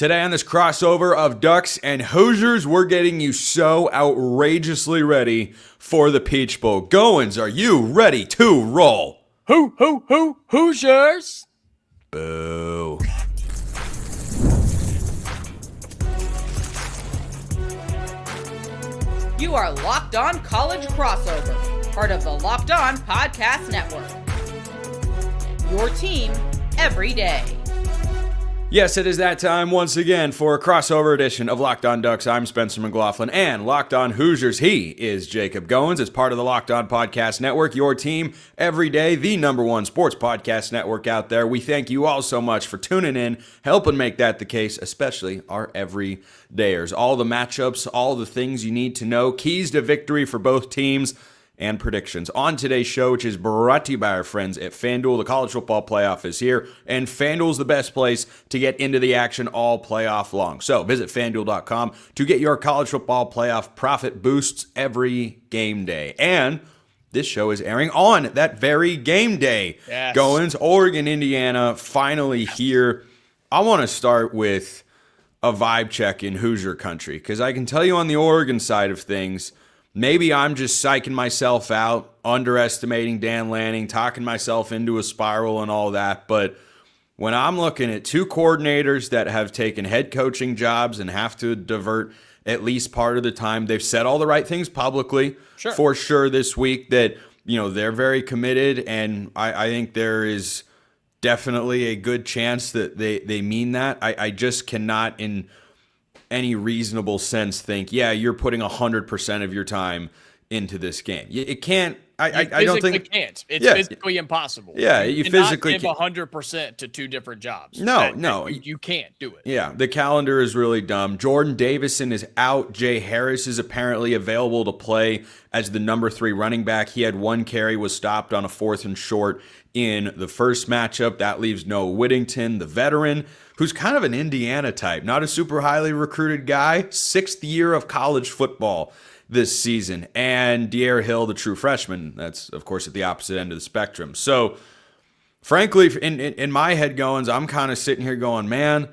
Today on this crossover of Ducks and Hoosiers, we're getting you so outrageously ready for the Peach Bowl. Goins, are you ready to roll? Hoosiers! Boo. You are Locked On College Crossover, part of the Locked On Podcast Network. Your team every day. Yes, it is that time once again for a crossover edition of Locked On Ducks. I'm Spencer McLaughlin, and Locked On Hoosiers, he is Jacob Goins. As part of the Locked On Podcast Network, your team every day, the number one sports podcast network out there. We thank you all so much for tuning in, helping make that the case, especially our everydayers. All the matchups, all the things you need to know, keys to victory for both teams, and predictions. On today's show, which is brought to you by our friends at FanDuel, the college football playoff is here, and FanDuel's the best place to get into the action all playoff long. So visit FanDuel.com to get your college football playoff profit boosts every game day. And this show is airing on that very game day. Yes. Goins, Oregon, Indiana, finally here. I want to start with a vibe check in Hoosier country, because I can tell you on the Oregon side of things, maybe I'm just psyching myself out, underestimating Dan Lanning, talking myself into a spiral and all that. But when I'm looking at two coordinators that have taken head coaching jobs and have to divert at least part of the time, they've said all the right things publicly for sure this week that, you know, they're very committed. And I think there is definitely a good chance that they mean that. I just cannot in any reasonable sense think, yeah, you're putting 100% of your time into this game. It can't. I don't think it can't. It's physically impossible. Yeah, you physically give 100% to two different jobs. No, you can't do it. Yeah, the calendar is really dumb. Jordan Davison is out. Jay Harris is apparently available to play as the number 3 running back. He had one carry, was stopped on a 4th and short in the first matchup. That leaves Noah Whittington, the veteran, who's kind of an Indiana type, not a super highly recruited guy, 6th year of college football this season, and De'Aaron Hill, the true freshman. That's, of course, at the opposite end of the spectrum. So, frankly, in my head goings, I'm kind of sitting here going, man,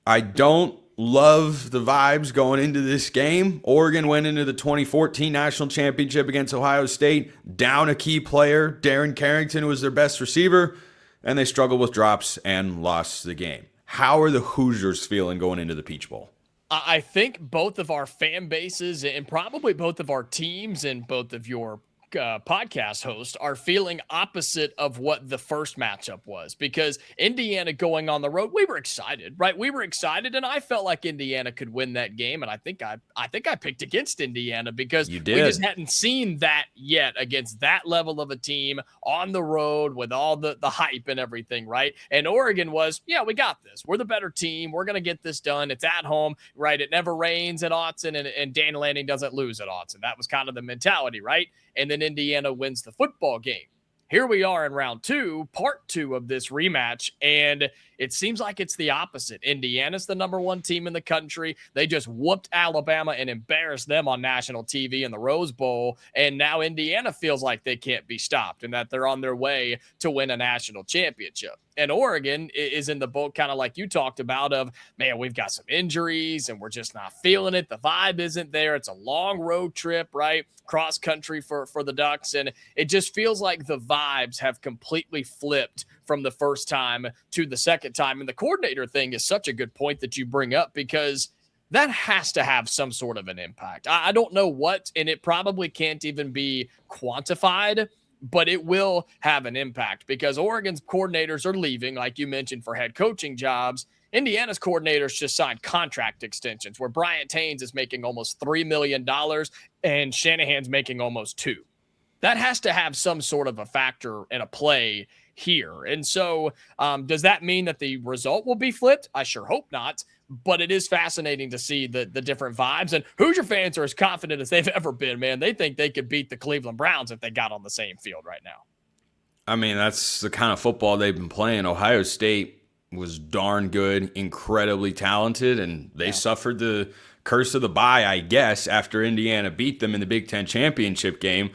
I don't love the vibes going into this game. Oregon went into the 2014 national championship against Ohio State, down a key player, Darren Carrington, who was their best receiver, and they struggled with drops and lost the game. How are the Hoosiers feeling going into the Peach Bowl? I think both of our fan bases and probably both of our teams and both of your podcast hosts are feeling opposite of what the first matchup was, because Indiana going on the road, we were excited, right? We were excited, and I felt like Indiana could win that game, and I think I picked against Indiana because we just hadn't seen that yet against that level of a team on the road with all the hype and everything, right? And Oregon was, yeah, we got this. We're the better team. We're going to get this done. It's at home, right? It never rains at Autzen, and Dan Lanning doesn't lose at Autzen. That was kind of the mentality, right? And then Indiana wins the football game. Here we are in round 2, part 2 of this rematch, and it seems like it's the opposite. Indiana's the number 1 team in the country. They just whooped Alabama and embarrassed them on national TV in the Rose Bowl, and now Indiana feels like they can't be stopped and that they're on their way to win a national championship. And Oregon is in the boat, kind of like you talked about, of, man, we've got some injuries and we're just not feeling it. The vibe isn't there. It's a long road trip, right? Cross country for the Ducks. And it just feels like the vibes have completely flipped from the first time to the second time. And the coordinator thing is such a good point that you bring up, because that has to have some sort of an impact. I don't know what, and it probably can't even be quantified, but it will have an impact, because Oregon's coordinators are leaving, like you mentioned, for head coaching jobs. Indiana's coordinators just signed contract extensions where Bryant Haynes is making almost $3 million and Shanahan's making almost $2 million. That has to have some sort of a factor and a play here. And so does that mean that the result will be flipped? I sure hope not. But it is fascinating to see the different vibes. And Hoosier fans are as confident as they've ever been, man. They think they could beat the Cleveland Browns if they got on the same field right now. I mean, that's the kind of football they've been playing. Ohio State was darn good, incredibly talented, and they suffered the curse of the bye, I guess, after Indiana beat them in the Big Ten championship game.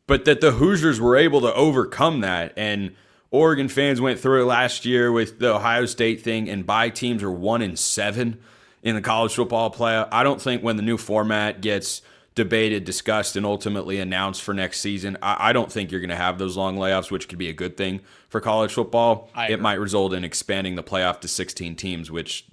But that the Hoosiers were able to overcome that, and Oregon fans went through it last year with the Ohio State thing, and bye teams are 1-7 in the college football playoff. I don't think when the new format gets debated, discussed, and ultimately announced for next season, I don't think you're going to have those long layoffs, which could be a good thing for college football. It might result in expanding the playoff to 16 teams, which,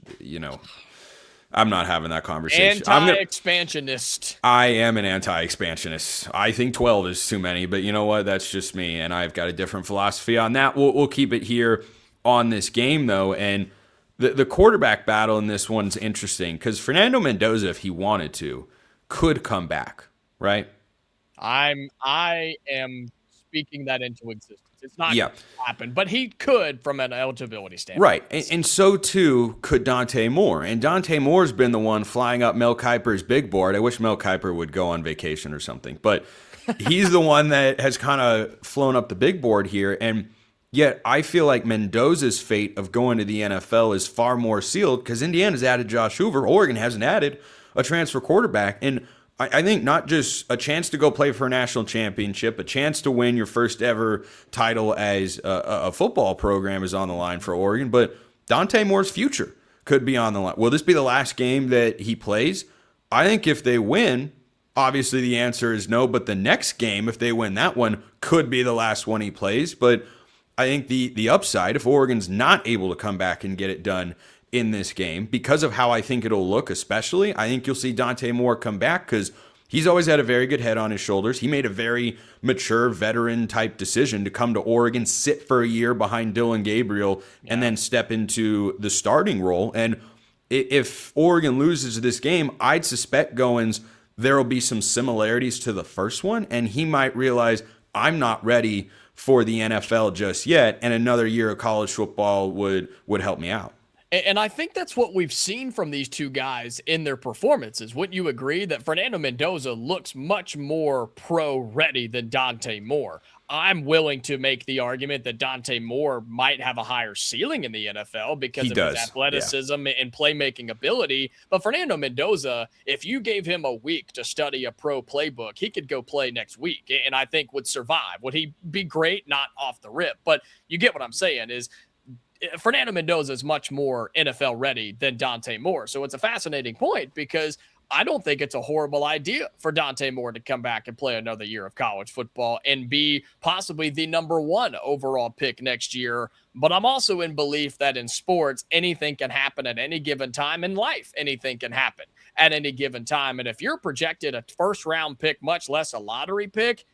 I'm not having that conversation. Anti-expansionist. I am an anti-expansionist. I think 12 is too many, but you know what? That's just me, and I've got a different philosophy on that. We'll keep it here on this game, though, and the quarterback battle in this one's interesting because Fernando Mendoza, if he wanted to, could come back, right? I am speaking that into existence. It's not going to happen, but he could from an eligibility standpoint. Right, and so too could Dante Moore. And Dante Moore's been the one flying up Mel Kiper's big board. I wish Mel Kiper would go on vacation or something, but he's the one that has kind of flown up the big board here. And yet I feel like Mendoza's fate of going to the NFL is far more sealed because Indiana's added Josh Hoover. Oregon hasn't added a transfer quarterback. And I think not just a chance to go play for a national championship, a chance to win your first ever title as a football program is on the line for Oregon, but Dante Moore's future could be on the line. Will this be the last game that he plays? I think if they win, obviously the answer is no, but the next game, if they win that one, could be the last one he plays. But I think the upside, if Oregon's not able to come back and get it done in this game, because of how I think it'll look especially, I think you'll see Dante Moore come back because he's always had a very good head on his shoulders. He made a very mature veteran-type decision to come to Oregon, sit for a year behind Dylan Gabriel, and then step into the starting role. And if Oregon loses this game, I'd suspect Goins, there will be some similarities to the first one, and he might realize, I'm not ready for the NFL just yet, and another year of college football would help me out. And I think that's what we've seen from these two guys in their performances. Wouldn't you agree that Fernando Mendoza looks much more pro-ready than Dante Moore? I'm willing to make the argument that Dante Moore might have a higher ceiling in the NFL because of his athleticism and playmaking ability. But Fernando Mendoza, if you gave him a week to study a pro playbook, he could go play next week and I think would survive. Would he be great? Not off the rip, but you get what I'm saying is Fernando Mendoza is much more NFL ready than Dante Moore. So it's a fascinating point because I don't think it's a horrible idea for Dante Moore to come back and play another year of college football and be possibly the number 1 overall pick next year. But I'm also in belief that in sports, anything can happen at any given time. In life, anything can happen at any given time. And if you're projected a first round pick, much less a lottery pick,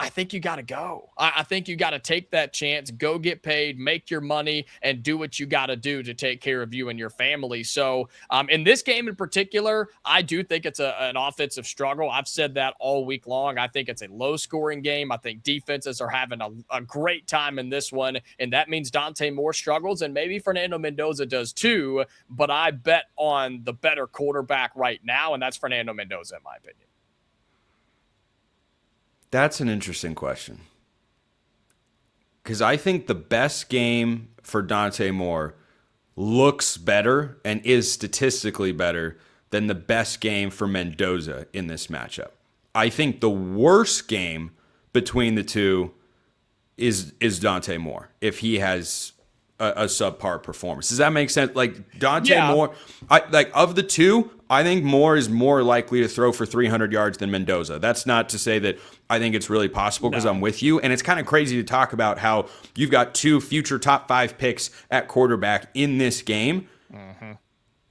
I think you got to go. I think you got to take that chance, go get paid, make your money, and do what you got to do to take care of you and your family. So in this game in particular, I do think it's an offensive struggle. I've said that all week long. I think it's a low-scoring game. I think defenses are having a great time in this one, and that means Dante Moore struggles, and maybe Fernando Mendoza does too, but I bet on the better quarterback right now, and that's Fernando Mendoza in my opinion. That's an interesting question. Because I think the best game for Dante Moore looks better and is statistically better than the best game for Mendoza in this matchup. I think the worst game between the two is Dante Moore if he has a subpar performance. Does that make sense? Like Dante Moore, of the two, I think Moore is more likely to throw for 300 yards than Mendoza. That's not to say that I think it's really possible because I'm with you. And it's kind of crazy to talk about how you've got 2 future top 5 picks at quarterback in this game. Mm-hmm.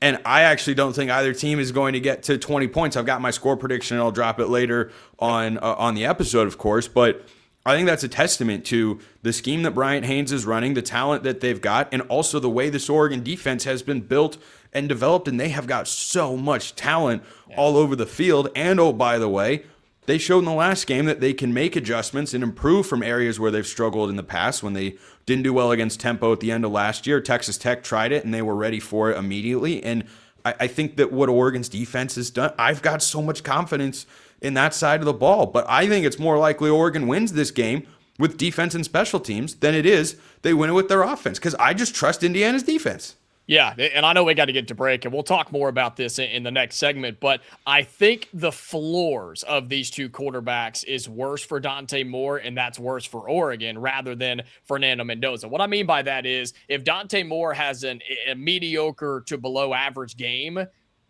And I actually don't think either team is going to get to 20 points. I've got my score prediction, and I'll drop it later on the episode, of course. But I think that's a testament to the scheme that Bryant Haynes is running, the talent that they've got, and also the way this Oregon defense has been built and developed. And they have got so much talent all over the field. And, oh, by the way, they showed in the last game that they can make adjustments and improve from areas where they've struggled in the past. When they didn't do well against tempo at the end of last year, Texas Tech tried it, and they were ready for it immediately. And I think that what Oregon's defense has done, I've got so much confidence in that side of the ball. But I think it's more likely Oregon wins this game with defense and special teams than it is they win it with their offense, because I just trust Indiana's defense. Yeah, and I know we got to get to break, and we'll talk more about this in the next segment, but I think the floors of these two quarterbacks is worse for Dante Moore, and that's worse for Oregon rather than Fernando Mendoza. What I mean by that is if Dante Moore has a mediocre to below average game,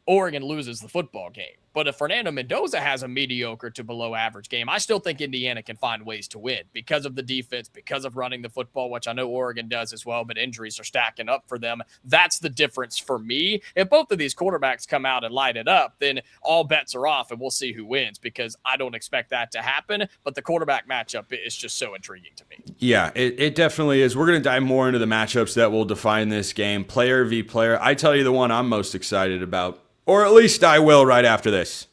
Oregon loses the football game. But if Fernando Mendoza has a mediocre to below average game, I still think Indiana can find ways to win because of the defense, because of running the football, which I know Oregon does as well, but injuries are stacking up for them. That's the difference for me. If both of these quarterbacks come out and light it up, then all bets are off and we'll see who wins, because I don't expect that to happen. But the quarterback matchup is just so intriguing to me. Yeah, it definitely is. We're going to dive more into the matchups that will define this game, player v. player. I tell you the one I'm most excited about. Or at least I will right after this.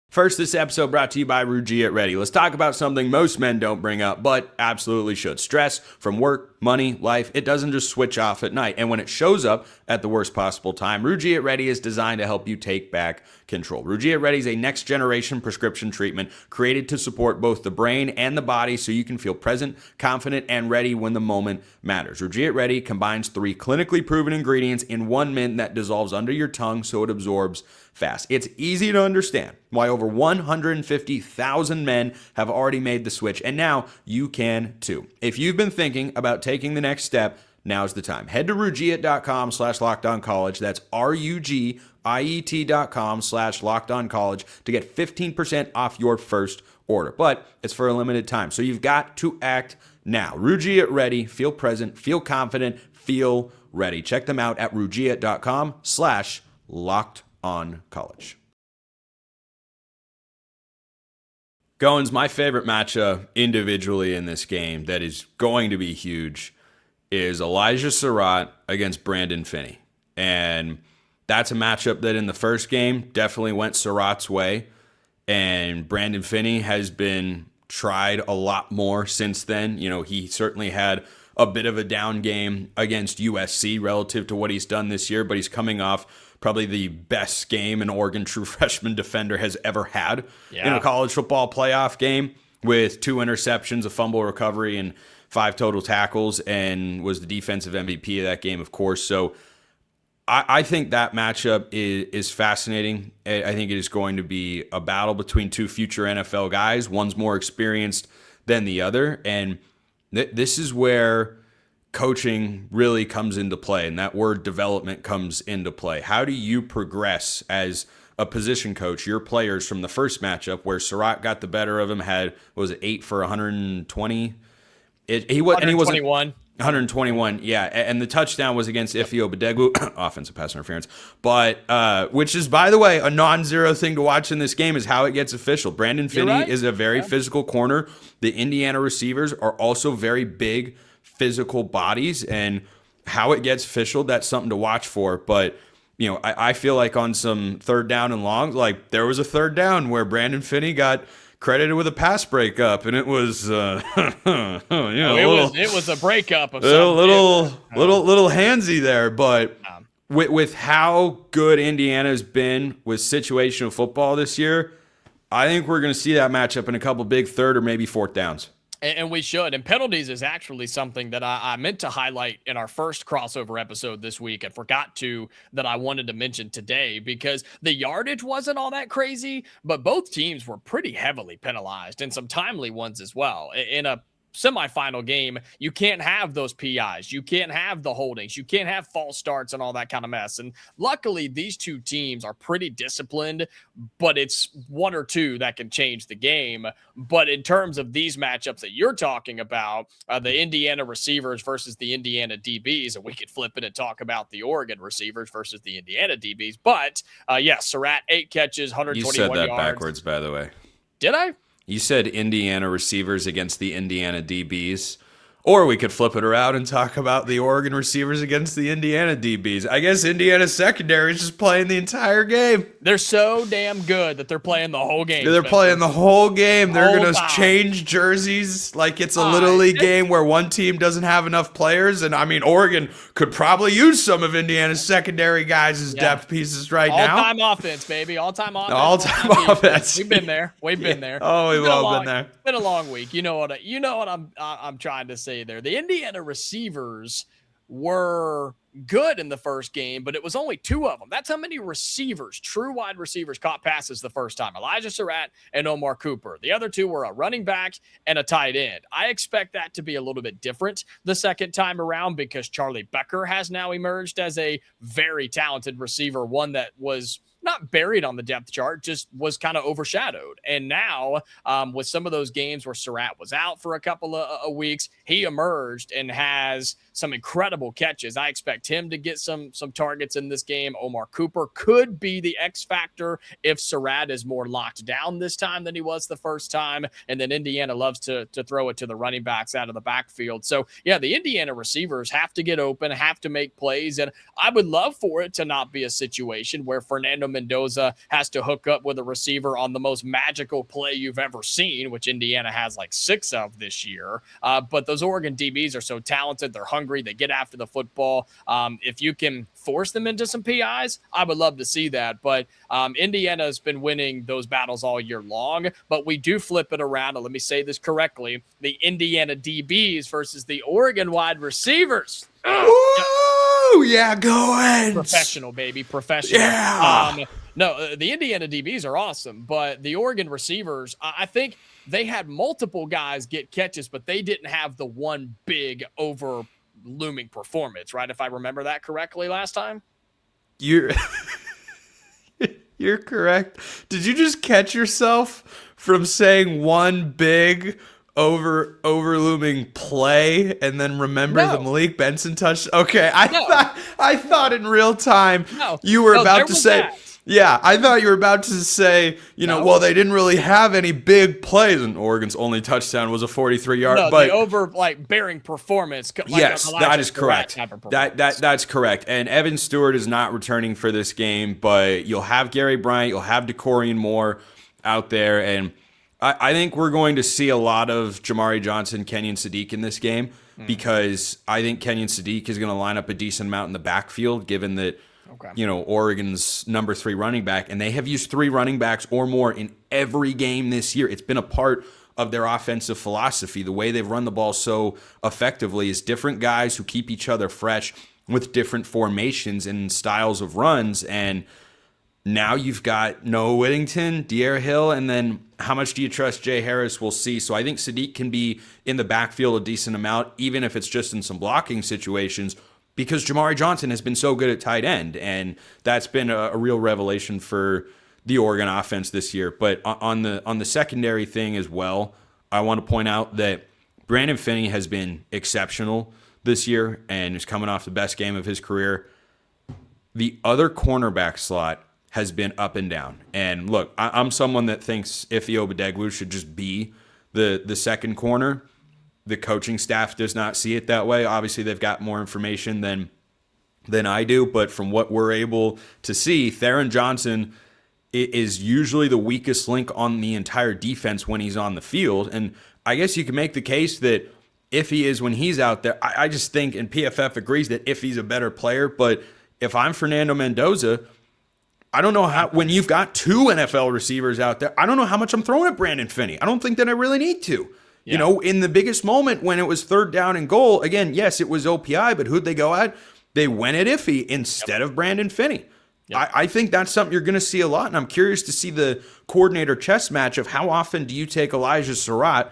First, this episode brought to you by Rugi at Ready. Let's talk about something most men don't bring up, but absolutely should. Stress from work, money, life. It doesn't just switch off at night. And when it shows up at the worst possible time, Rugi at Ready is designed to help you take back control. Rugi at Ready is a next-generation prescription treatment created to support both the brain and the body so you can feel present, confident, and ready when the moment matters. Rugi at Ready combines 3 clinically proven ingredients in one mint that dissolves under your tongue so it absorbs fast. It's easy to understand why over 150,000 men have already made the switch, and now you can too. If you've been thinking about taking the next step, now's the time. Head to rugiet.com/lockedoncollege. That's rugiet.com/lockedoncollege to get 15% off your first order. But it's for a limited time, so you've got to act now. Rugi at Ready. Feel present, feel confident, feel ready. Check them out at rugiet.com/lockedoncollege. Goins, my favorite matchup individually in this game that is going to be huge is Elijah Sarratt against Brandon Finney. And that's a matchup that in the first game definitely went Sarratt's way. And Brandon Finney has been tried a lot more since then. You know, he certainly had a bit of a down game against USC relative to what he's done this year, but he's coming off probably the best game an Oregon true freshman defender has ever had in a college football playoff game, with 2 interceptions, a fumble recovery, and 5 total tackles, and was the defensive MVP of that game, of course. So I think that matchup is fascinating. I think it is going to be a battle between 2 future NFL guys. One's more experienced than the other, and this is where coaching really comes into play, and that word development comes into play. How do you progress as a position coach your players from the first matchup where Sarratt got the better of him, had, what was it, 8 for 120? He wasn't 121, yeah, and the touchdown was against Ifeoma Badegwu, offensive pass interference, but which is, by the way, a non-zero thing to watch in this game is how it gets official. Brandon Finney is a very physical corner. The Indiana receivers are also very big, physical bodies, and how it gets official, that's something to watch for. But you know, I feel like on some third down and longs, like there was a third down where Brandon Finney got credited with a pass breakup, and it was it was a breakup of a little handsy there. But with how good Indiana's been with situational football this year, I think we're going to see that matchup in a couple big third or maybe fourth downs. And we should. And penalties is actually something that I meant to highlight in our first crossover episode this week and forgot to, that I wanted to mention today, because the yardage wasn't all that crazy, but both teams were pretty heavily penalized, and some timely ones as well. In a semifinal game, you can't have those PIs, you can't have the holdings, you can't have false starts and all that kind of mess. And luckily these two teams are pretty disciplined, but it's 1 or 2 that can change the game. But in terms of these matchups that you're talking about, the Indiana receivers versus the Indiana DBs, and we could flip it and talk about the Oregon receivers versus the Indiana DBs. But yes, Sarratt, 8 catches, 121 yards. You said that backwards, by the way. Did I? You said Indiana receivers against the Indiana DBs. Or we could flip it around and talk about the Oregon receivers against the Indiana DBs. I guess Indiana's secondary is just playing the entire game. They're so damn good that they're playing the whole game. They're playing the whole game. They're going to change jerseys like it's a Little League game where one team doesn't have enough players. And, I mean, Oregon could probably use some of Indiana's secondary guys as depth pieces right now. All-time offense, baby. All-time offense. All-time offense. We've been there. We've been there. Oh, we've all been there. It's been a long week. You know what I'm trying to say say there. The Indiana receivers were good in the first game, but it was only 2 of them. That's how many receivers, true wide receivers, caught passes the first time. Elijah Sarratt and Omar Cooper. The other 2 were a running back and a tight end. I expect that to be a little bit different the second time around because Charlie Becker has now emerged as a very talented receiver, one that was not buried on the depth chart, just was kind of overshadowed. And now with some of those games where Sarratt was out for a couple of weeks, he emerged and has some incredible catches. I expect him to get some targets in this game. Omar Cooper could be the X factor if Sarratt is more locked down this time than he was the first time. And then Indiana loves to throw it to the running backs out of the backfield. So yeah, the Indiana receivers have to get open, have to make plays. And I would love for it to not be a situation where Fernando Mendoza has to hook up with a receiver on the most magical play you've ever seen, which Indiana has like 6 of this year. But those Oregon DBs are so talented. They're hungry. They get after the football. If you can force them into some PIs, I would love to see that. But Indiana has been winning those battles all year long. But we do flip it around. And let me say this correctly. The Indiana DBs versus the Oregon wide receivers. Ooh, yeah, Goins. Professional, baby. Professional. Yeah. No, the Indiana DBs are awesome, but the Oregon receivers, I think they had multiple guys get catches, but they didn't have the one big over looming performance, right? If I remember that correctly last time. You're correct. Did you just catch yourself from saying one big over looming play and then remember the Malik Benson touch? Okay, I thought in real time you were about to say that. Yeah, I thought you were about to say, well, they didn't really have any big plays, and Oregon's only touchdown was a 43-yard. No, but the over bearing performance. Yes, that is correct. That's correct. And Evan Stewart is not returning for this game, but you'll have Gary Bryant, you'll have DeCorian Moore out there, and I think we're going to see a lot of Jamari Johnson, Kenyon Sadiq in this game because I think Kenyon Sadiq is going to line up a decent amount in the backfield, given that. Okay. Oregon's number 3 running back, and they have used 3 running backs or more in every game this year. It's been a part of their offensive philosophy. The way they've run the ball so effectively is different guys who keep each other fresh with different formations and styles of runs. And now you've got Noah Whittington, De'Ara Hill, and then how much do you trust Jay Harris? We'll see. So I think Sadiq can be in the backfield a decent amount, even if it's just in some blocking situations, because Jamari Johnson has been so good at tight end, and that's been a real revelation for the Oregon offense this year. But on the secondary thing as well, I want to point out that Brandon Finney has been exceptional this year and is coming off the best game of his career. The other cornerback slot has been up and down. And look, I'm someone that thinks Ife Obadegwu should just be the second corner. The coaching staff does not see it that way. Obviously, they've got more information than I do, but from what we're able to see, Theron Johnson is usually the weakest link on the entire defense when he's on the field. And I guess you can make the case that if he is when he's out there, I just think, and PFF agrees that if he's a better player, but if I'm Fernando Mendoza, I don't know how, when you've got 2 NFL receivers out there, I don't know how much I'm throwing at Brandon Finney. I don't think that I really need to. Yeah. In the biggest moment when it was 3rd down and goal, again, yes, it was OPI, but who'd they go at? They went at Ife instead of Brandon Finney. Yep. I think that's something you're going to see a lot, and I'm curious to see the coordinator chess match of how often do you take Elijah Sarratt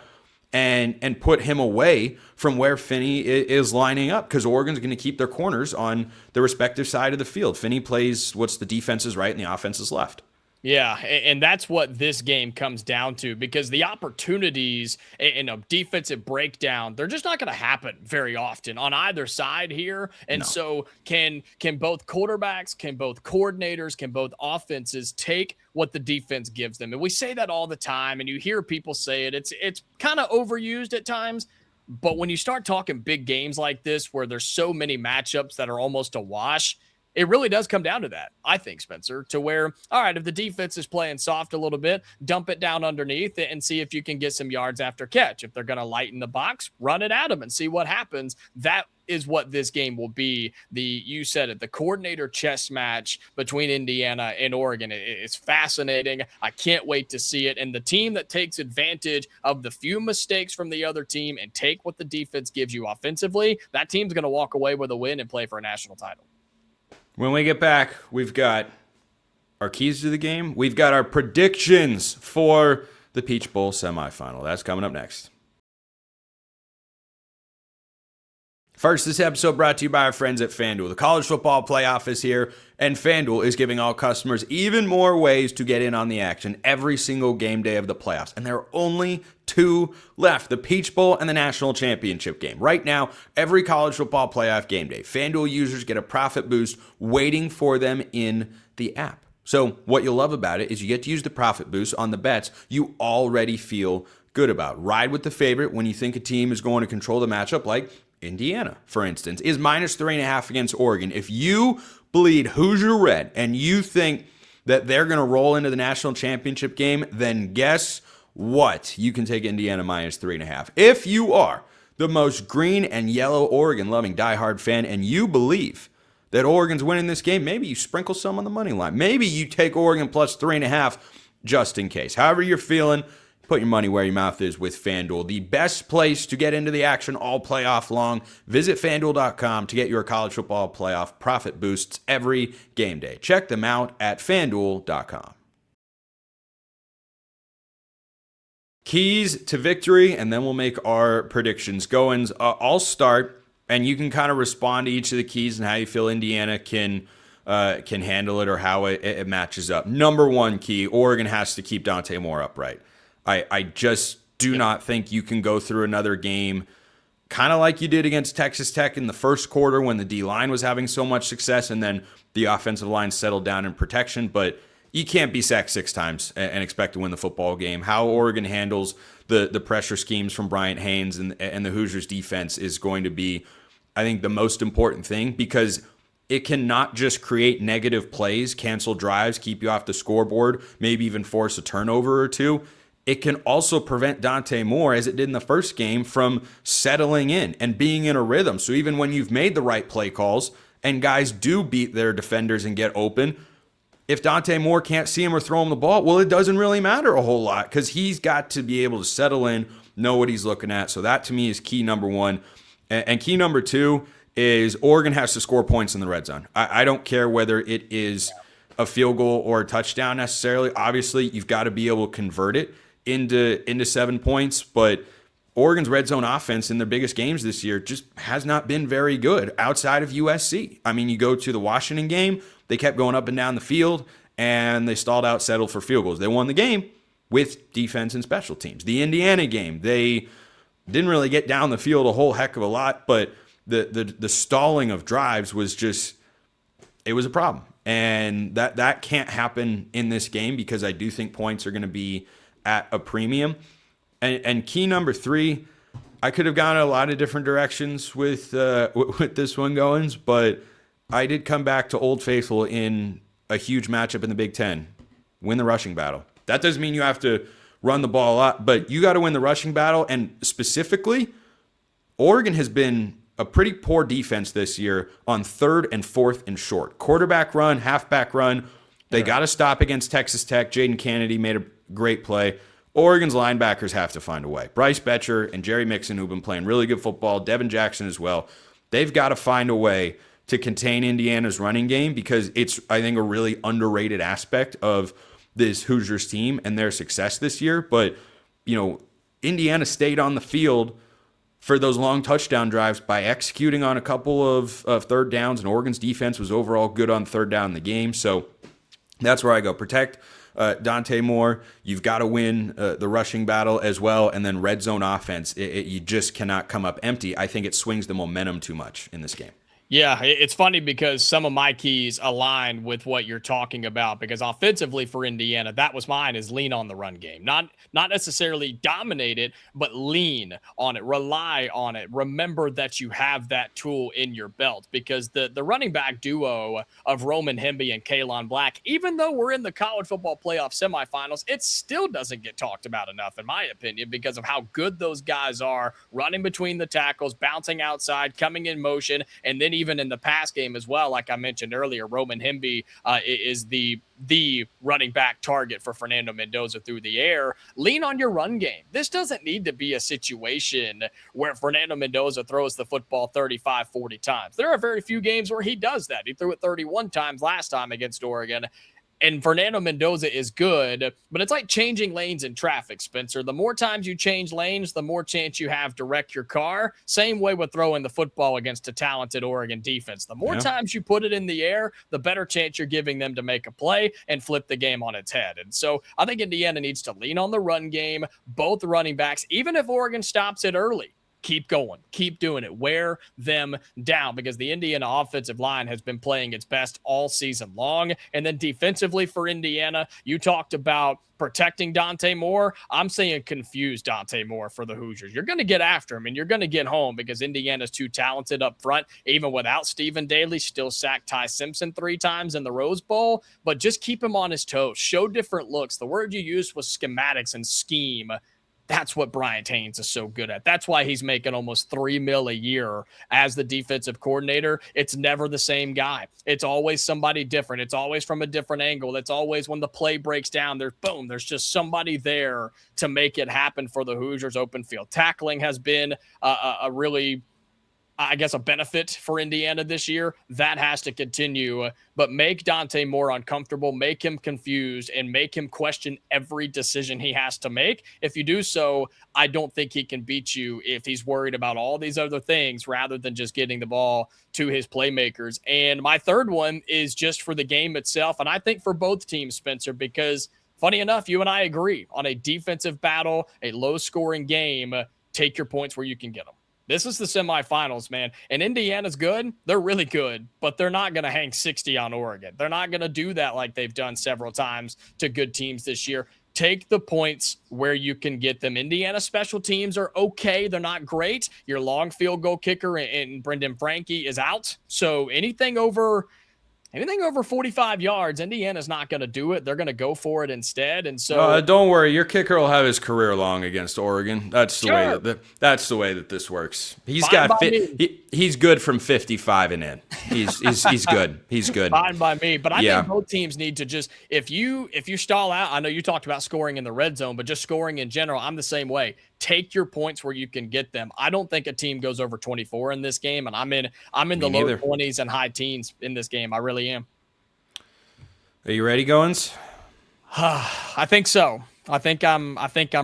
and put him away from where Finney is lining up, because Oregon's going to keep their corners on the respective side of the field. Finney plays what's the defense's right and the offense's left. Yeah, and that's what this game comes down to, because the opportunities in a defensive breakdown, they're just not going to happen very often on either side here. And so can both quarterbacks, can both coordinators, can both offenses take what the defense gives them? And we say that all the time, and you hear people say it. It's kind of overused at times. But when you start talking big games like this, where there's so many matchups that are almost a wash, it really does come down to that, I think, Spencer, to where, all right, if the defense is playing soft a little bit, dump it down underneath and see if you can get some yards after catch. If they're going to lighten the box, run it at them and see what happens. That is what this game will be. You said it, the coordinator chess match between Indiana and Oregon. It's fascinating. I can't wait to see it. And the team that takes advantage of the few mistakes from the other team and take what the defense gives you offensively, that team's going to walk away with a win and play for a national title. When we get back, we've got our keys to the game. We've got our predictions for the Peach Bowl semifinal. That's coming up next. First, this episode brought to you by our friends at FanDuel. The college football playoff is here, and FanDuel is giving all customers even more ways to get in on the action every single game day of the playoffs. And there are only 2 left, the Peach Bowl and the National Championship game. Right now, every college football playoff game day, FanDuel users get a profit boost waiting for them in the app. So what you'll love about it is you get to use the profit boost on the bets you already feel good about. Ride with the favorite when you think a team is going to control the matchup, like Indiana, for instance, is -3.5 against Oregon. If you bleed Hoosier red and you think that they're going to roll into the national championship game, then guess what? You can take Indiana -3.5. If you are the most green and yellow Oregon loving diehard fan and you believe that Oregon's winning this game, maybe you sprinkle some on the money line. Maybe you take Oregon plus 3.5 just in case. However you're feeling, put your money where your mouth is with FanDuel, the best place to get into the action all playoff long. Visit FanDuel.com to get your college football playoff profit boosts every game day. Check them out at FanDuel.com. Keys to victory, and then we'll make our predictions. Goins, I'll start, and you can kind of respond to each of the keys and how you feel Indiana can handle it or how it matches up. Number 1 key, Oregon has to keep Dante Moore upright. I just do not think you can go through another game kind of like you did against Texas Tech in the first quarter when the D-line was having so much success and then the offensive line settled down in protection. But you can't be sacked 6 times and expect to win the football game. How Oregon handles the pressure schemes from Bryant Haynes and the Hoosiers defense is going to be, I think, the most important thing, because it cannot just create negative plays, cancel drives, keep you off the scoreboard, maybe even force a turnover or 2. It can also prevent Dante Moore, as it did in the first game, from settling in and being in a rhythm. So even when you've made the right play calls and guys do beat their defenders and get open, if Dante Moore can't see him or throw him the ball, well, it doesn't really matter a whole lot because he's got to be able to settle in, know what he's looking at. So that to me is key number 1. And key number 2 is Oregon has to score points in the red zone. I don't care whether it is a field goal or a touchdown necessarily. Obviously, you've got to be able to convert it into 7 points, but Oregon's red zone offense in their biggest games this year just has not been very good outside of USC. I mean, you go to the Washington game, they kept going up and down the field, and they stalled out, settled for field goals. They won the game with defense and special teams. The Indiana game, they didn't really get down the field a whole heck of a lot, but the stalling of drives was just, it was a problem. And that can't happen in this game because I do think points are going to be at a premium. And key number 3, I could have gone a lot of different directions with this one going, but I did come back to Old Faithful in a huge matchup in the Big Ten. Win the rushing battle. That doesn't mean you have to run the ball a lot, but you got to win the rushing battle. And specifically, Oregon has been a pretty poor defense this year on 3rd and 4th and short. Quarterback run, halfback run. They got to stop against Texas Tech. Jaden Kennedy made a great play. Oregon's linebackers have to find a way. Bryce Betcher and Jerry Mixon, who've been playing really good football, Devin Jackson as well, they've got to find a way to contain Indiana's running game because it's, I think, a really underrated aspect of this Hoosiers team and their success this year. But, you know, Indiana stayed on the field for those long touchdown drives by executing on a couple of third downs, and Oregon's defense was overall good on 3rd down in the game. So that's where I go. Protect Dante Moore. You've got to win the rushing battle as well, and then red zone offense. You just cannot come up empty. I think it swings the momentum too much in this game. Yeah, it's funny because some of my keys align with what you're talking about, because offensively for Indiana, that was mine, is lean on the run game. Not necessarily dominate it, but lean on it, rely on it. Remember that you have that tool in your belt, because the running back duo of Roman Hemby and Kalon Black, even though we're in the college football playoff semifinals, it still doesn't get talked about enough, in my opinion, because of how good those guys are running between the tackles, bouncing outside, coming in motion, and then even in the pass game as well. Like I mentioned earlier, Roman Hemby is the running back target for Fernando Mendoza through the air. Lean on your run game. This doesn't need to be a situation where Fernando Mendoza throws the football 35, 40 times. There are very few games where he does that. He threw it 31 times last time against Oregon. And Fernando Mendoza is good, but it's like changing lanes in traffic, Spencer. The more times you change lanes, the more chance you have to wreck your car. Same way with throwing the football against a talented Oregon defense. The more times you put it in the air, the better chance you're giving them to make a play and flip the game on its head. And so I think Indiana needs to lean on the run game, both running backs, even if Oregon stops it early. Keep going, keep doing it, wear them down, because the Indiana offensive line has been playing its best all season long. And then defensively for Indiana, you talked about protecting Dante Moore. I'm saying confuse Dante Moore for the Hoosiers. You're going to get after him and you're going to get home, because Indiana's too talented up front. Even without Stephen Daly, still sacked Ty Simpson 3 times in the Rose Bowl, but just keep him on his toes. Show different looks. The word you used was schematics and scheme. That's what Bryant Haynes is so good at. That's why he's making almost $3 million a year as the defensive coordinator. It's never the same guy. It's always somebody different. It's always from a different angle. It's always when the play breaks down, there's just somebody there to make it happen for the Hoosiers. Open field tackling has been a really, I guess, a benefit for Indiana this year. That has to continue, but make Dante Moore uncomfortable, make him confused, and make him question every decision he has to make. If you do so, I don't think he can beat you if he's worried about all these other things rather than just getting the ball to his playmakers. And my third one is just for the game itself, and I think for both teams, Spencer, because funny enough, you and I agree on a defensive battle, a low-scoring game, take your points where you can get them. This is the semifinals, man. And Indiana's good. They're really good, but they're not going to hang 60 on Oregon. They're not going to do that like they've done several times to good teams this year. Take the points where you can get them. Indiana special teams are okay. They're not great. Your long field goal kicker and Brendan Franke is out. So anything over 45 yards, Indiana's not going to do it. They're going to go for it instead. And so don't worry, your kicker will have his career long against Oregon. That's the way that this works. He's good from 55 and in. He's good. He's good. Fine by me. But I think both teams need to just, if you stall out, I know you talked about scoring in the red zone, but just scoring in general, I'm the same way. Take your points where you can get them. I don't think a team goes over 24 in this game, and I'm in the low 20s and high teens in this game. I really am. Are you ready, Goins? I think so. I think I'm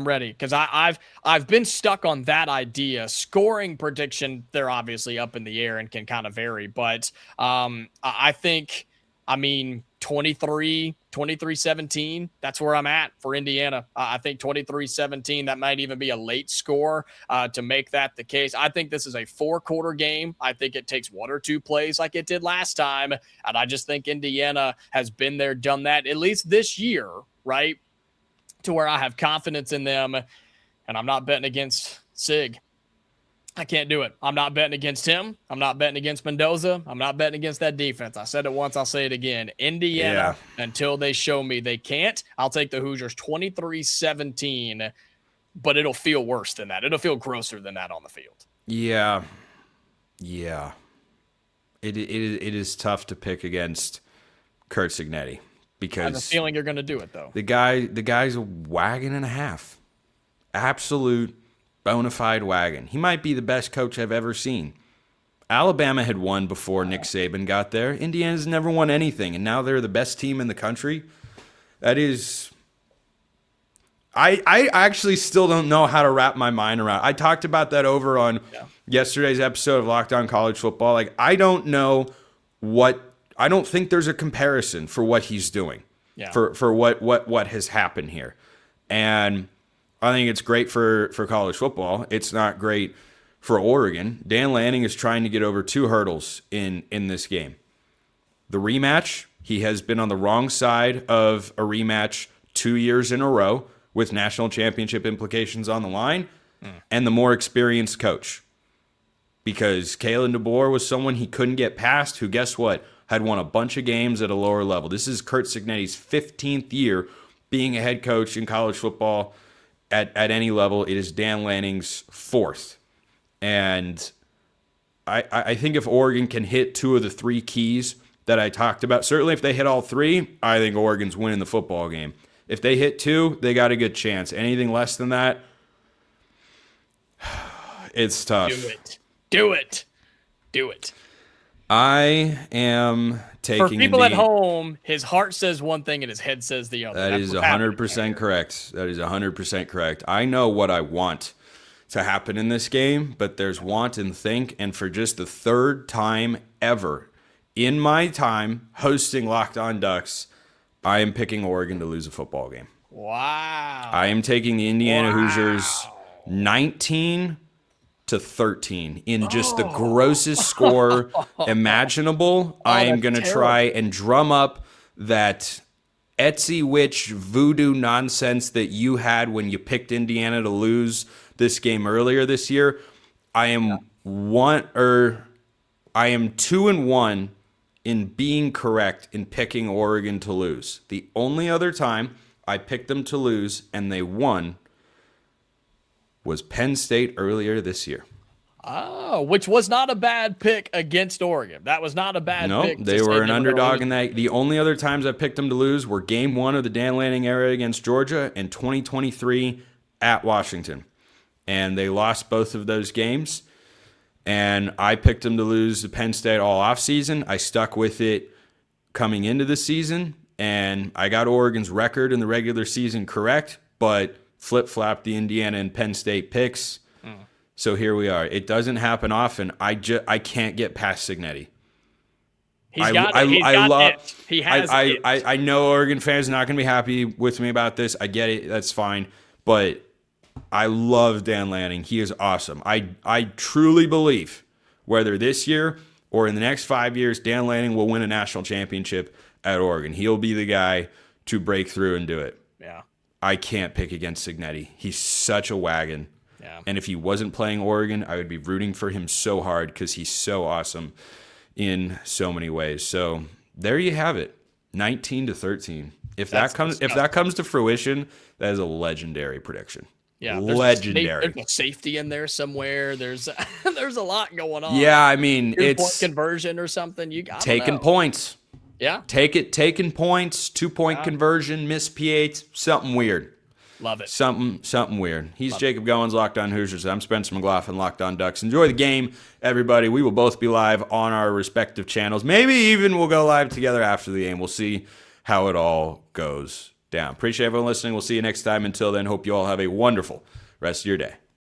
ready, because I've been stuck on that idea. Scoring prediction, they're obviously up in the air and can kind of vary, but I think 23-17, that's where I'm at for Indiana. I think 23-17, that might even be a late score to make that the case. I think this is a 4-quarter game. I think it takes 1 or 2 plays like it did last time, and I just think Indiana has been there, done that, at least this year, right, to where I have confidence in them, and I'm not betting against Sig. I can't do it. I'm not betting against him. I'm not betting against Mendoza. I'm not betting against that defense. I said it once, I'll say it again. Indiana, until they show me they can't, I'll take the Hoosiers 23-17, but it'll feel worse than that. It'll feel grosser than that on the field. Yeah. It is tough to pick against Curt Cignetti, because I have a feeling you're going to do it, though. The guy's a wagon and a half. Absolute bona fide wagon. He might be the best coach I've ever seen. Alabama had won before Nick Saban got there. Indiana's never won anything, and now they're the best team in the country. That is... I actually still don't know how to wrap my mind around. I talked about that over on yesterday's episode of Locked On College Football. Like, I don't think there's a comparison for what he's doing, for what has happened here. And I think it's great for college football. It's not great for Oregon, Dan Lanning is trying to get over two hurdles in this game. The rematch, he has been on the wrong side of a rematch 2 years in a row with national championship implications on the line, and the more experienced coach. Because Kalen DeBoer was someone he couldn't get past, who, guess what, had won a bunch of games at a lower level. This is Curt Cignetti's 15th year being a head coach in college football at any level. It is Dan Lanning's fourth. And I think if Oregon can hit two of the three keys that I talked about, certainly if they hit all three, I think Oregon's winning the football game. If they hit two, they got a good chance. Anything less than that, it's tough. Do it. I am taking... For people at home, his heart says one thing and his head says the other. That is 100% correct. That is 100% correct. I know what I want to happen in this game, but there's want and think, and for just the third time ever in my time hosting Locked On Ducks, I am picking Oregon to lose a football game. Wow. I am taking the Indiana Hoosiers 19-13 in just the grossest score imaginable. I am going to try and drum up that Etsy witch voodoo nonsense that you had when you picked Indiana to lose this game earlier this year. I am 2-1 in being correct in picking Oregon to lose. The only other time I picked them to lose and they won was Penn State earlier this year. Oh, which was not a bad pick against Oregon. That was not a bad pick. No, they were an underdog in that. The only other times I picked them to lose were game 1 of the Dan Lanning era against Georgia and 2023 at Washington. And they lost both of those games. And I picked them to lose to Penn State all offseason. I stuck with it coming into the season. And I got Oregon's record in the regular season correct, but flip-flopped the Indiana and Penn State picks. So here we are. It doesn't happen often. I can't get past Cignetti. He has it. I know Oregon fans are not going to be happy with me about this. I get it. That's fine. But I love Dan Lanning. He is awesome. I truly believe whether this year or in the next 5 years, Dan Lanning will win a national championship at Oregon. He'll be the guy to break through and do it. Yeah. I can't pick against Cignetti. He's such a wagon. Yeah. And if he wasn't playing Oregon, I would be rooting for him so hard because he's so awesome in so many ways. So there you have it, 19-13. If that comes to fruition, that is a legendary prediction. Yeah, legendary. There's a safety in there somewhere. There's a lot going on. Yeah, I mean, it's point conversion or something. You got taking points. Yeah, taking points. 2-point conversion, miss PH, something weird. Love it. Something weird. He's Jacob Goins, Locked On Hoosiers. I'm Spencer McLaughlin, Locked On Ducks. Enjoy the game, everybody. We will both be live on our respective channels. Maybe even we'll go live together after the game. We'll see how it all goes down. Appreciate everyone listening. We'll see you next time. Until then, hope you all have a wonderful rest of your day.